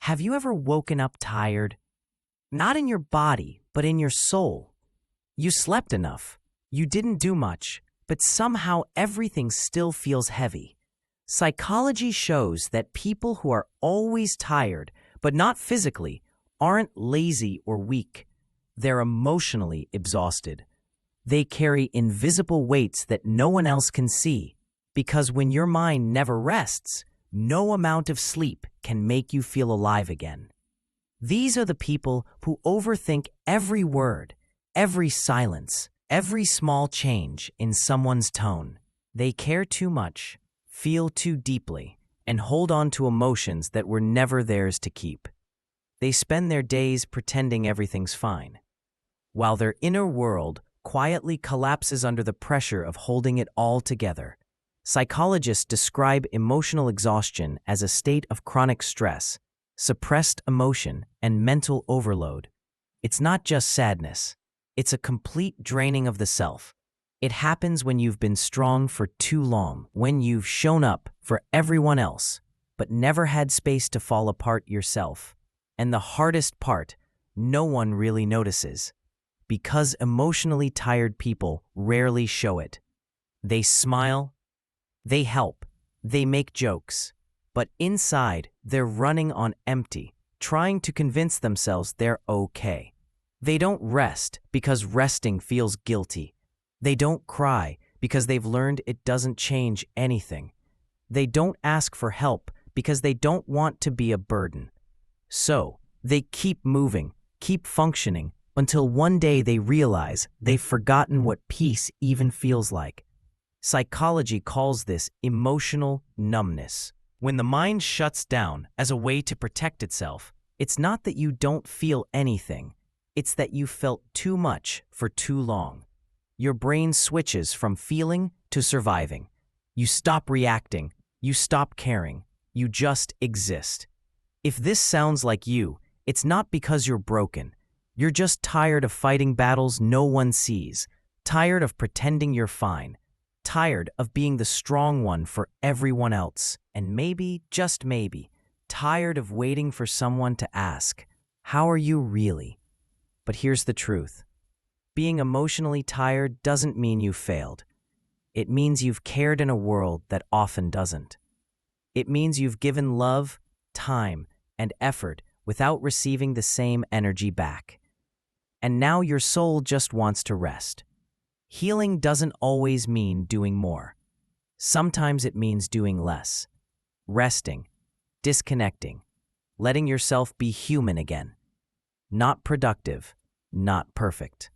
Have you ever woken up tired? Not in your body, but in your soul. You slept enough. You didn't do much, but somehow everything still feels heavy. Psychology shows that people who are always tired, but not physically, aren't lazy or weak. They're emotionally exhausted. They carry invisible weights that no one else can see, because when your mind never rests, no amount of sleep can make you feel alive again. These are the people who overthink every word, every silence, every small change in someone's tone. They care too much, feel too deeply, and hold on to emotions that were never theirs to keep. They spend their days pretending everything's fine, while their inner world quietly collapses under the pressure of holding it all together. Psychologists describe emotional exhaustion as a state of chronic stress, suppressed emotion, and mental overload. It's not just sadness. It's a complete draining of the self. It happens when you've been strong for too long, when you've shown up for everyone else, but never had space to fall apart yourself. And the hardest part, no one really notices, because emotionally tired people rarely show it. They smile, they help, they make jokes, but inside they're running on empty, trying to convince themselves they're okay. They don't rest because resting feels guilty. They don't cry because they've learned it doesn't change anything. They don't ask for help because they don't want to be a burden. So, they keep moving, keep functioning, until one day they realize they've forgotten what peace even feels like. Psychology calls this emotional numbness. When the mind shuts down as a way to protect itself, it's not that you don't feel anything. It's that you felt too much for too long. Your brain switches from feeling to surviving. You stop reacting. You stop caring. You just exist. If this sounds like you, it's not because you're broken. You're just tired of fighting battles no one sees, tired of pretending you're fine, tired of being the strong one for everyone else, and maybe, just maybe, tired of waiting for someone to ask, "How are you really?" But here's the truth. Being emotionally tired doesn't mean you failed. It means you've cared in a world that often doesn't. It means you've given love, time, and effort without receiving the same energy back. And now your soul just wants to rest. Healing doesn't always mean doing more. Sometimes it means doing less. Resting, disconnecting, letting yourself be human again. Not productive, not perfect.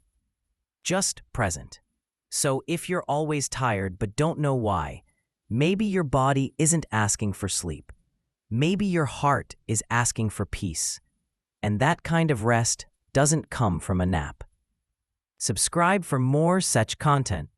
Just present. So if you're always tired but don't know why, maybe your body isn't asking for sleep. Maybe your heart is asking for peace. And that kind of rest doesn't come from a nap. Subscribe for more such content.